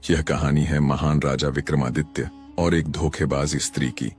यह कहानी है महान राजा विक्रमादित्य और एक धोखेबाज स्त्री की।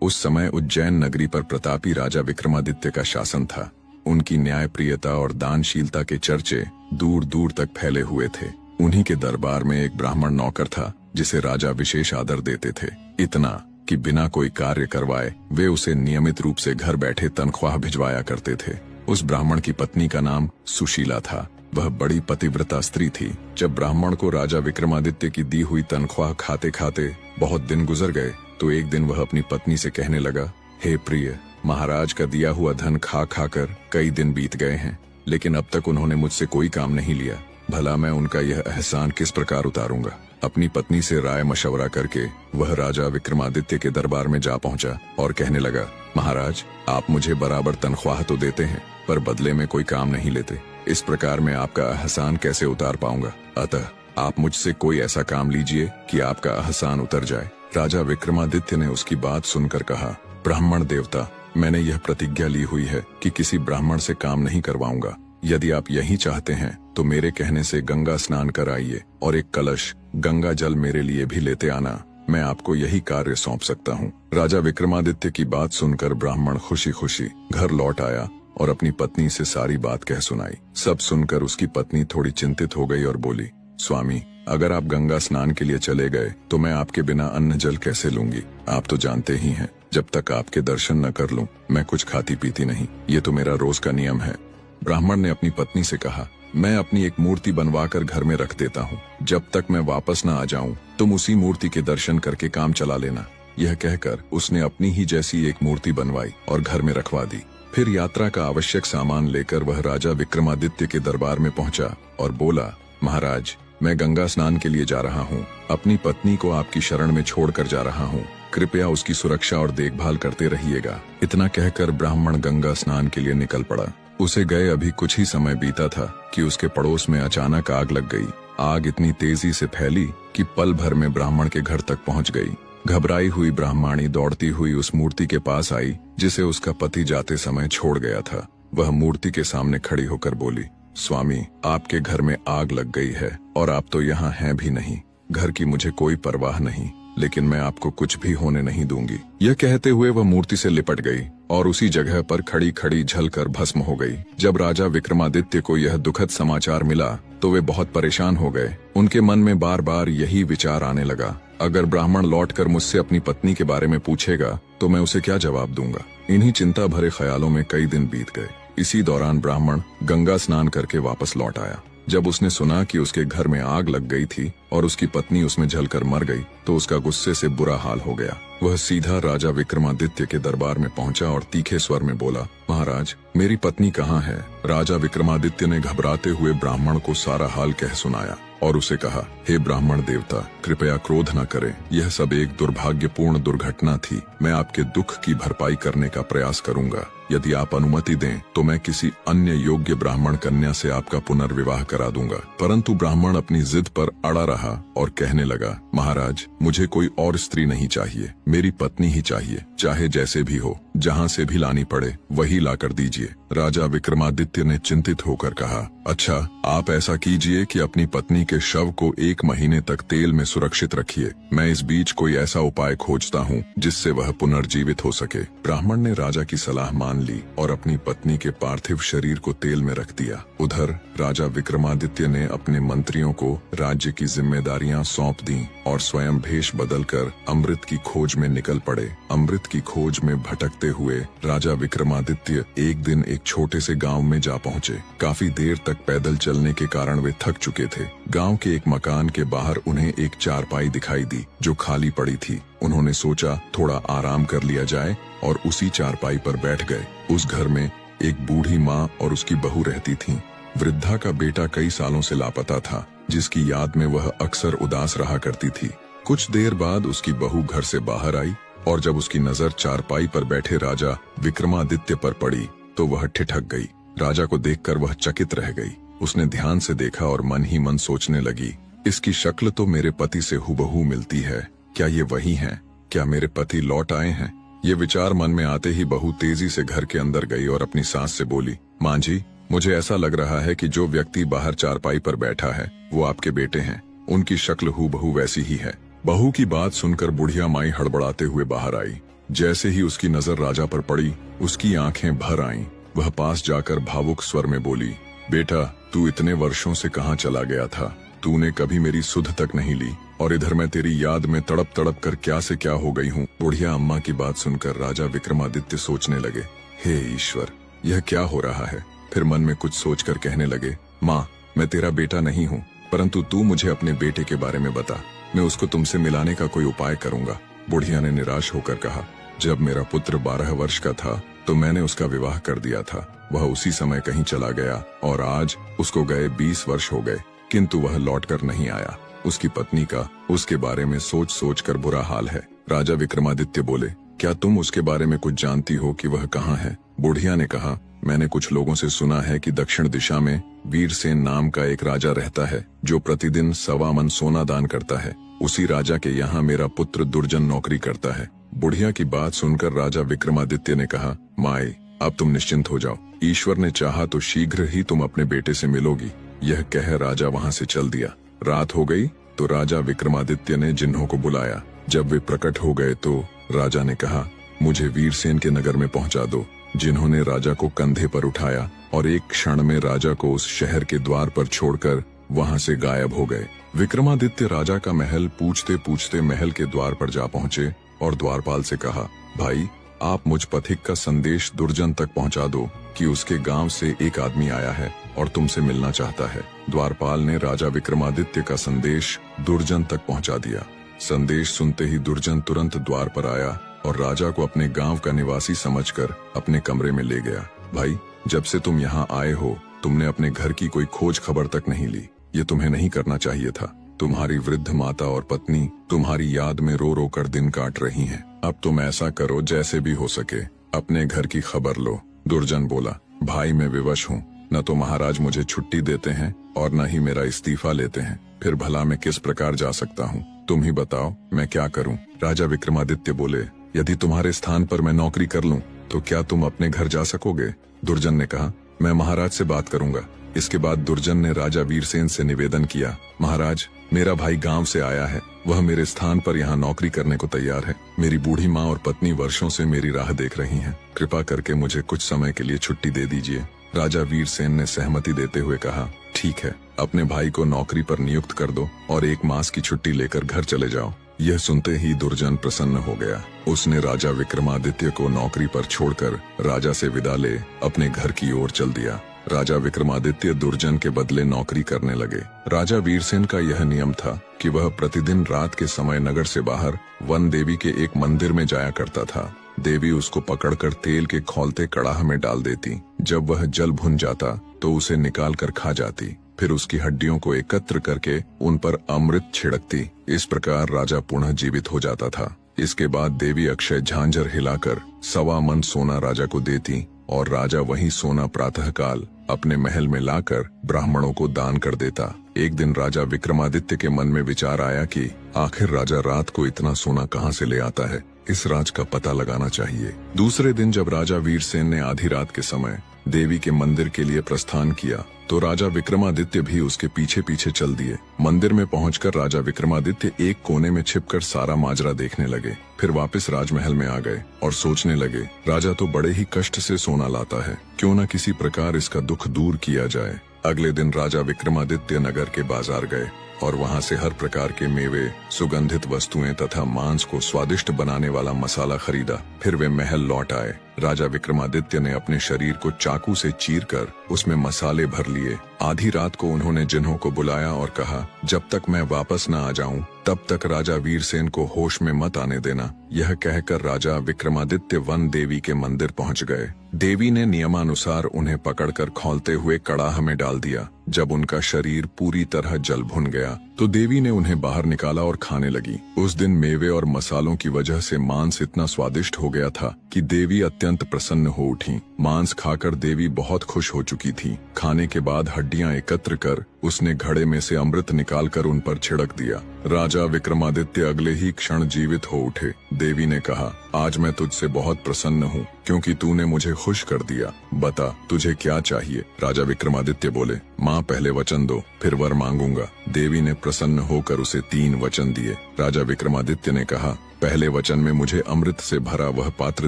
उस समय उज्जैन नगरी पर प्रतापी राजा विक्रमादित्य का शासन था। उनकी न्यायप्रियता और दानशीलता के चर्चे दूर दूर तक फैले हुए थे। उन्हीं के दरबार में एक ब्राह्मण नौकर था जिसे राजा विशेष आदर देते थे, इतना कि बिना कोई कार्य करवाए वे उसे नियमित रूप से घर बैठे तनख्वाह भिजवाया करते थे। उस ब्राह्मण की पत्नी का नाम सुशीला था। वह बड़ी पतिव्रता स्त्री थी। जब ब्राह्मण को राजा विक्रमादित्य की दी हुई तनख्वाह खाते खाते बहुत दिन गुजर गए तो एक दिन वह अपनी पत्नी से कहने लगा, हे प्रिय, महाराज का दिया हुआ धन खा खाकर कई दिन बीत गए हैं, लेकिन अब तक उन्होंने मुझसे कोई काम नहीं लिया। भला मैं उनका यह एहसान किस प्रकार उतारूंगा। अपनी पत्नी से राय मशवरा करके वह राजा विक्रमादित्य के दरबार में जा पहुंचा और कहने लगा, महाराज, आप मुझे बराबर तनख्वाह तो देते हैं पर बदले में कोई काम नहीं लेते। इस प्रकार मैं आपका एहसान कैसे उतार पाऊंगा। अतः आप मुझसे कोई ऐसा काम लीजिए कि आपका एहसान उतर जाए। राजा विक्रमादित्य ने उसकी बात सुनकर कहा, ब्राह्मण देवता, मैंने यह प्रतिज्ञा ली हुई है कि किसी ब्राह्मण से काम नहीं करवाऊंगा। यदि आप यही चाहते हैं तो मेरे कहने से गंगा स्नान कराइए और एक कलश गंगा जल मेरे लिए भी लेते आना। मैं आपको यही कार्य सौंप सकता हूँ। राजा विक्रमादित्य की बात सुनकर ब्राह्मण खुशी खुशी घर लौट आया और अपनी पत्नी से सारी बात कह सुनाई। सब सुनकर उसकी पत्नी थोड़ी चिंतित हो गई और बोली, स्वामी, अगर आप गंगा स्नान के लिए चले गए तो मैं आपके बिना अन्न जल कैसे लूंगी। आप तो जानते ही हैं, जब तक आपके दर्शन न कर लूं मैं कुछ खाती पीती नहीं। ये तो मेरा रोज का नियम है। ब्राह्मण ने अपनी पत्नी से कहा, मैं अपनी एक मूर्ति बनवाकर घर में रख देता हूँ। जब तक मैं वापस न आ जाऊं तुम उसी मूर्ति के दर्शन करके काम चला लेना। यह कहकर उसने अपनी ही जैसी एक मूर्ति बनवाई और घर में रखवा दी। फिर यात्रा का आवश्यक सामान लेकर वह राजा विक्रमादित्य के दरबार में पहुंचा और बोला, महाराज, मैं गंगा स्नान के लिए जा रहा हूँ। अपनी पत्नी को आपकी शरण में छोड़कर जा रहा हूँ। कृपया उसकी सुरक्षा और देखभाल करते रहिएगा। इतना कहकर ब्राह्मण गंगा स्नान के लिए निकल पड़ा। उसे गए अभी कुछ ही समय बीता था कि उसके पड़ोस में अचानक आग लग गई। आग इतनी तेजी से फैली कि पल भर में ब्राह्मण के घर तक पहुंच गई। घबराई हुई ब्राह्मणी दौड़ती हुई उस मूर्ति के पास आई जिसे उसका पति जाते समय छोड़ गया था। वह मूर्ति के सामने खड़ी होकर बोली, स्वामी, आपके घर में आग लग गई है और आप तो यहाँ हैं भी नहीं। घर की मुझे कोई परवाह नहीं, लेकिन मैं आपको कुछ भी होने नहीं दूंगी। यह कहते हुए वह मूर्ति से लिपट गई और उसी जगह पर खड़ी खड़ी जलकर भस्म हो गई। जब राजा विक्रमादित्य को यह दुखद समाचार मिला तो वे बहुत परेशान हो गए। उनके मन में बार बार यही विचार आने लगा, अगर ब्राह्मण लौटकर मुझसे अपनी पत्नी के बारे में पूछेगा तो मैं उसे क्या जवाब दूंगा। इन्हीं चिंता भरे ख्यालों में कई दिन बीत गए। इसी दौरान ब्राह्मण गंगा स्नान करके वापस लौट आया। जब उसने सुना कि उसके घर में आग लग गई थी और उसकी पत्नी उसमें जलकर मर गई तो उसका गुस्से से बुरा हाल हो गया। वह सीधा राजा विक्रमादित्य के दरबार में पहुंचा और तीखे स्वर में बोला, महाराज, मेरी पत्नी कहाँ है। राजा विक्रमादित्य ने घबराते हुए ब्राह्मण को सारा हाल कह सुनाया और उसे कहा, हे ब्राह्मण देवता, कृपया क्रोध न करें। यह सब एक दुर्भाग्यपूर्ण दुर्घटना थी। मैं आपके दुख की भरपाई करने का प्रयास करूंगा। यदि आप अनुमति दें तो मैं किसी अन्य योग्य ब्राह्मण कन्या से आपका पुनर्विवाह करा दूंगा। परंतु ब्राह्मण अपनी जिद पर अड़ा रहा और कहने लगा, महाराज, मुझे कोई और स्त्री नहीं चाहिए, मेरी पत्नी ही चाहिए, चाहे जैसे भी हो, जहाँ से भी लानी पड़े वही लाकर दीजिए। राजा विक्रमादित्य ने चिंतित होकर कहा, अच्छा, आप ऐसा कीजिए कि अपनी पत्नी के शव को 1 महीने तक तेल में सुरक्षित रखिए। मैं इस बीच कोई ऐसा उपाय खोजता हूँ जिससे वह पुनर्जीवित हो सके। ब्राह्मण ने राजा की सलाह मान ली और अपनी पत्नी के पार्थिव शरीर को तेल में रख दिया। उधर राजा विक्रमादित्य ने अपने मंत्रियों को राज्य की जिम्मेदारियां सौंप दी और स्वयं भेष बदलकर अमृत की खोज में निकल पड़े। अमृत की खोज में भटकते हुए राजा विक्रमादित्य एक दिन एक छोटे से गांव में जा पहुंचे। काफी देर तक पैदल चलने के कारण वे थक चुके थे। गांव के एक मकान के बाहर उन्हें एक चारपाई दिखाई दी जो खाली पड़ी थी। उन्होंने सोचा थोड़ा आराम कर लिया जाए और उसी चारपाई पर बैठ गए। उस घर में एक बूढ़ी माँ और उसकी बहू रहती थीं। वृद्धा का बेटा कई सालों से लापता था, जिसकी याद में वह अक्सर उदास रहा करती थी। कुछ देर बाद उसकी बहू घर से बाहर आई और जब उसकी नजर चारपाई पर बैठे राजा विक्रमादित्य पर पड़ी तो वह ठिठक गई। राजा को देखकर वह चकित रह गई। उसने ध्यान से देखा और मन ही मन सोचने लगी, इसकी शक्ल तो मेरे पति से हुबहू मिलती है। क्या ये वही हैं? क्या मेरे पति लौट आए हैं? ये विचार मन में आते ही बहू तेजी से घर के अंदर गई और अपनी सास से बोली, माँ जी, मुझे ऐसा लग रहा है कि जो व्यक्ति बाहर चारपाई पर बैठा है वो आपके बेटे हैं। उनकी शक्ल हूबहू वैसी ही है। बहू की बात सुनकर बुढ़िया माई हड़बड़ाते हुए बाहर आई। जैसे ही उसकी नजर राजा पर पड़ी, उसकी आंखें भर आईं। वह पास जाकर भावुक स्वर में बोली, बेटा, तू इतने वर्षों से कहाँ चला गया था? तूने कभी मेरी सुध तक नहीं ली, और इधर मैं तेरी याद में तड़प तड़प कर क्या से क्या हो गई हूँ। बुढ़िया अम्मा की बात सुनकर राजा विक्रमादित्य सोचने लगे, हे ईश्वर, यह क्या हो रहा है। फिर मन में कुछ सोचकर कहने लगे, माँ, मैं तेरा बेटा नहीं हूँ, परंतु तू मुझे अपने बेटे के बारे में बता, मैं उसको तुमसे मिलाने का कोई उपाय करूंगा। बुढ़िया ने निराश होकर कहा, जब मेरा पुत्र 12 वर्ष का था तो मैंने उसका विवाह कर दिया था। वह उसी समय कहीं चला गया और आज उसको गए 20 वर्ष हो गए, किंतु वह लौटकर नहीं आया। उसकी पत्नी का उसके बारे में सोच सोच कर बुरा हाल है। राजा विक्रमादित्य बोले, क्या तुम उसके बारे में कुछ जानती हो कि वह कहाँ है? बुढ़िया ने कहा, मैंने कुछ लोगों से सुना है कि दक्षिण दिशा में वीरसेन नाम का एक राजा रहता है, जो प्रतिदिन 1.25 मन सोना दान करता है। उसी राजा के यहाँ मेरा पुत्र दुर्जन नौकरी करता है। बुढ़िया की बात सुनकर राजा विक्रमादित्य ने कहा, माई, अब तुम निश्चिंत हो जाओ, ईश्वर ने चाहा तो शीघ्र ही तुम अपने बेटे से मिलोगी। यह कह राजा वहाँ से चल दिया। रात हो गई तो राजा विक्रमादित्य ने जिन्हों को बुलाया। जब वे प्रकट हो गए तो राजा ने कहा, मुझे वीरसेन के नगर में पहुंचा दो। जिन्होंने राजा को कंधे पर उठाया और एक क्षण में राजा को उस शहर के द्वार पर छोड़कर वहां से गायब हो गए। विक्रमादित्य राजा का महल पूछते पूछते महल के द्वार पर जा पहुंचे और द्वारपाल से कहा, भाई, आप मुझ पथिक का संदेश दुर्जन तक पहुंचा दो कि उसके गांव से एक आदमी आया है और तुमसे मिलना चाहता है। द्वारपाल ने राजा विक्रमादित्य का संदेश दुर्जन तक पहुंचा दिया। संदेश सुनते ही दुर्जन तुरंत द्वार पर आया और राजा को अपने गांव का निवासी समझकर अपने कमरे में ले गया। भाई, जब से तुम यहाँ आए हो, तुमने अपने घर की कोई खोज खबर तक नहीं ली। ये तुम्हें नहीं करना चाहिए था। तुम्हारी वृद्ध माता और पत्नी तुम्हारी याद में रो रो कर दिन काट रही हैं। अब तुम ऐसा करो, जैसे भी हो सके अपने घर की खबर लो। दुर्जन बोला, भाई, मैं विवश हूँ। न तो महाराज मुझे छुट्टी देते हैं और न ही मेरा इस्तीफा लेते हैं। फिर भला मैं किस प्रकार जा सकता हूँ? तुम ही बताओ, मैं क्या करूँ? राजा विक्रमादित्य बोले, यदि तुम्हारे स्थान पर मैं नौकरी कर लूं तो क्या तुम अपने घर जा सकोगे? दुर्जन ने कहा, मैं महाराज से बात करूंगा। इसके बाद दुर्जन ने राजा वीरसेन से निवेदन किया, महाराज, मेरा भाई गांव से आया है। वह मेरे स्थान पर यहाँ नौकरी करने को तैयार है। मेरी बूढ़ी माँ और पत्नी वर्षों से मेरी राह देख रही हैं। कृपा करके मुझे कुछ समय के लिए छुट्टी दे दीजिए। राजा वीरसेन ने सहमति देते हुए कहा, ठीक है, अपने भाई को नौकरी पर नियुक्त कर दो और 1 मास की छुट्टी लेकर घर चले जाओ। यह सुनते ही दुर्जन प्रसन्न हो गया। उसने राजा विक्रमादित्य को नौकरी पर छोड़कर राजा से विदा ले अपने घर की ओर चल दिया। राजा विक्रमादित्य दुर्जन के बदले नौकरी करने लगे। राजा वीरसेन का यह नियम था कि वह प्रतिदिन रात के समय नगर से बाहर वन देवी के एक मंदिर में जाया करता था। देवी उसको पकड़कर तेल के खौलते कड़ाह में डाल देती। जब वह जल भुन जाता तो उसे निकाल कर खा जाती। फिर उसकी हड्डियों को एकत्र करके उन पर अमृत छिड़कती। इस प्रकार राजा पुनः जीवित हो जाता था। इसके बाद देवी अक्षय झांझर हिलाकर 1.25 मन सोना राजा को देती और राजा वही सोना प्रातःकाल अपने महल में लाकर ब्राह्मणों को दान कर देता। एक दिन राजा विक्रमादित्य के मन में विचार आया कि आखिर राजा रात को इतना सोना कहाँ से ले आता है, इस राज का पता लगाना चाहिए। दूसरे दिन जब राजा वीरसेन ने आधी रात के समय देवी के मंदिर के लिए प्रस्थान किया तो राजा विक्रमादित्य भी उसके पीछे पीछे चल दिए। मंदिर में पहुंचकर राजा विक्रमादित्य एक कोने में छिपकर सारा माजरा देखने लगे। फिर वापस राजमहल में आ गए और सोचने लगे, राजा तो बड़े ही कष्ट से सोना लाता है, क्यों न किसी प्रकार इसका दुख दूर किया जाए। अगले दिन राजा विक्रमादित्य नगर के बाजार गए और वहां से हर प्रकार के मेवे, सुगंधित वस्तुएं तथा मांस को स्वादिष्ट बनाने वाला मसाला खरीदा। फिर वे महल लौट आए। राजा विक्रमादित्य ने अपने शरीर को चाकू से चीरकर उसमें मसाले भर लिए। आधी रात को उन्होंने जिन्हों को बुलाया और कहा, जब तक मैं वापस न आ जाऊं तब तक राजा वीरसेन को होश में मत आने देना। यह कहकर राजा विक्रमादित्य वन देवी के मंदिर पहुंच गए। देवी ने नियमानुसार उन्हें पकड़कर खौलते हुए कड़ाह में डाल दिया। जब उनका शरीर पूरी तरह जल भुन गया तो देवी ने उन्हें बाहर निकाला और खाने लगी। उस दिन मेवे और मसालों की वजह से मांस इतना स्वादिष्ट हो गया था कि देवी अत्यंत प्रसन्न हो उठी। मांस खाकर देवी बहुत खुश हो चुकी थी। खाने के बाद हड्डियां एकत्र कर उसने घड़े में से अमृत निकालकर उन पर छिड़क दिया। राजा विक्रमादित्य अगले ही क्षण जीवित हो उठे। देवी ने कहा, आज मैं तुझसे बहुत प्रसन्न हूँ क्योंकि तूने मुझे खुश कर दिया। बता तुझे क्या चाहिए? राजा विक्रमादित्य बोले, माँ पहले वचन दो, फिर वर मांगूंगा। देवी ने प्रसन्न होकर उसे 3 वचन दिए। राजा विक्रमादित्य ने कहा, पहले वचन में मुझे अमृत से भरा वह पात्र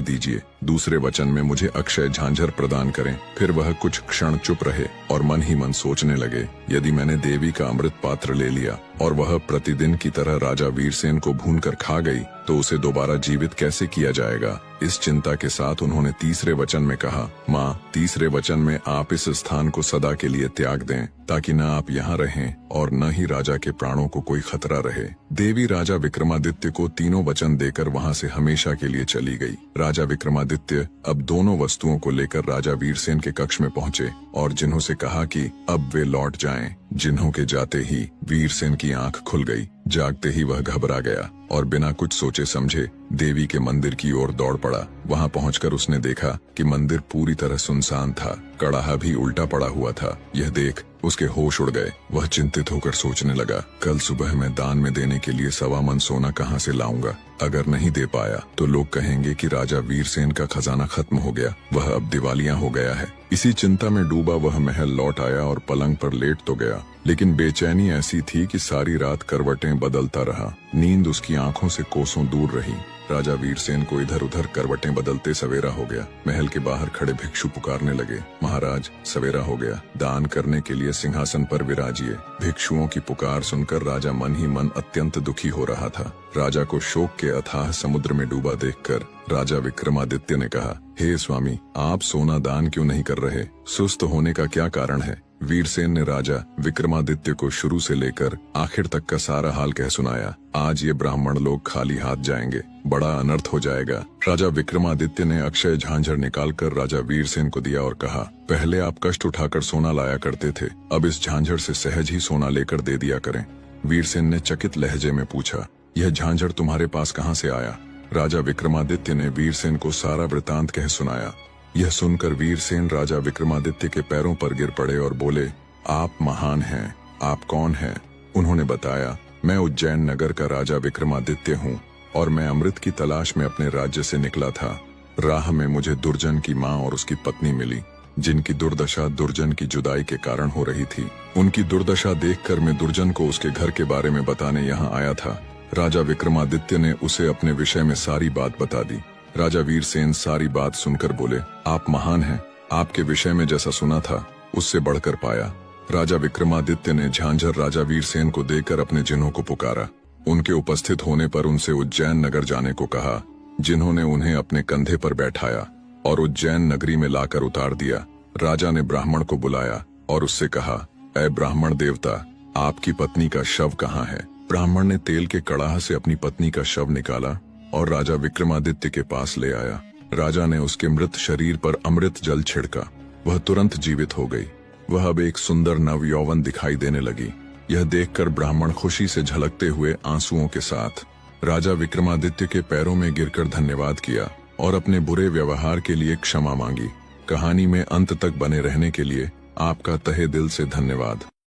दीजिए, दूसरे वचन में मुझे अक्षय झांझर प्रदान करें। फिर वह कुछ क्षण चुप रहे और मन ही मन सोचने लगे, यदि मैंने देवी का अमृत पात्र ले लिया और वह प्रतिदिन की तरह राजा वीरसेन को भूनकर खा गई तो उसे दोबारा जीवित कैसे किया जाएगा? इस चिंता के साथ उन्होंने तीसरे वचन में कहा, माँ तीसरे वचन में आप इस स्थान को सदा के लिए त्याग दें ताकि न आप यहाँ रहें और न ही राजा के प्राणों को कोई खतरा रहे। देवी राजा विक्रमादित्य को तीनों वचन देकर वहाँ से हमेशा के लिए चली गई। राजा विक्रमादित्य अब दोनों वस्तुओं को लेकर राजा वीरसेन के कक्ष में पहुँचे और जिन्हों से कहा कि अब वे लौट जाएं। जिन्हों के जाते ही वीरसेन की आंख खुल गई। जागते ही वह घबरा गया और बिना कुछ सोचे समझे देवी के मंदिर की ओर दौड़ पड़ा। वहां पहुंचकर उसने देखा कि मंदिर पूरी तरह सुनसान था, कड़ाहा भी उल्टा पड़ा हुआ था। यह देख उसके होश उड़ गए। वह चिंतित होकर सोचने लगा, कल सुबह मैं दान में देने के लिए 1.25 मन सोना कहां से लाऊंगा? अगर नहीं दे पाया तो लोग कहेंगे कि राजा वीरसेन का खजाना खत्म हो गया, वह अब दिवालिया हो गया है। इसी चिंता में डूबा वह महल लौट आया और पलंग पर लेट तो गया, लेकिन बेचैनी ऐसी थी कि सारी रात करवटें बदलता रहा। नींद उसकी आंखों से कोसों दूर रही। राजा वीरसेन को इधर उधर करवटें बदलते सवेरा हो गया। महल के बाहर खड़े भिक्षु पुकारने लगे, महाराज सवेरा हो गया, दान करने के लिए सिंहासन पर विराजिए। भिक्षुओं की पुकार सुनकर राजा मन ही मन अत्यंत दुखी हो रहा था। राजा को शोक के अथाह समुद्र में डूबा देखकर राजा विक्रमादित्य ने कहा, हे स्वामी, आप सोना दान क्यों नहीं कर रहे? सुस्त होने का क्या कारण है? वीरसेन ने राजा विक्रमादित्य को शुरू से लेकर आखिर तक का सारा हाल कह सुनाया। आज ये ब्राह्मण लोग खाली हाथ जाएंगे, बड़ा अनर्थ हो जाएगा। राजा विक्रमादित्य ने अक्षय झांझर निकालकर राजा वीरसेन को दिया और कहा, पहले आप कष्ट उठाकर सोना लाया करते थे, अब इस झांझर से सहज ही सोना लेकर दे दिया करें। वीरसेन ने चकित लहजे में पूछा, यह झांझर तुम्हारे पास कहाँ से आया? राजा विक्रमादित्य ने वीरसेन को सारा वृतांत कह सुनाया। यह सुनकर वीरसेन राजा विक्रमादित्य के पैरों पर गिर पड़े और बोले, आप महान हैं, आप कौन हैं? उन्होंने बताया, मैं उज्जैन नगर का राजा विक्रमादित्य हूँ और मैं अमृत की तलाश में अपने राज्य से निकला था। राह में मुझे दुर्जन की माँ और उसकी पत्नी मिली, जिनकी दुर्दशा दुर्जन की जुदाई के कारण हो रही थी। उनकी दुर्दशा देखकर मैं दुर्जन को उसके घर के बारे में बताने यहाँ आया था। राजा विक्रमादित्य ने उसे अपने विषय में सारी बात बता दी। राजा वीरसेन सारी बात सुनकर बोले, आप महान हैं, आपके विषय में जैसा सुना था उससे बढ़कर पाया। राजा विक्रमादित्य ने झांझर राजा वीरसेन को देकर अपने जिन्हों को पुकारा। उनके उपस्थित होने पर उनसे उज्जैन नगर जाने को कहा, जिन्होंने उन्हें अपने कंधे पर बैठाया और उज्जैन नगरी में लाकर उतार दिया। राजा ने ब्राह्मण को बुलाया और उससे कहा, ऐ ब्राह्मण देवता, आपकी पत्नी का शव कहाँ है? ब्राह्मण ने तेल के कड़ाह से अपनी पत्नी का शव निकाला और राजा विक्रमादित्य के पास ले आया। राजा ने उसके मृत शरीर पर अमृत जल छिड़का। वह तुरंत जीवित हो गई। वह अब एक सुंदर नवयौवन दिखाई देने लगी। यह देखकर ब्राह्मण खुशी से झलकते हुए आंसुओं के साथ राजा विक्रमादित्य के पैरों में गिरकर धन्यवाद किया और अपने बुरे व्यवहार के लिए क्षमा मांगी। कहानी में अंत तक बने रहने के लिए आपका तहे दिल से धन्यवाद।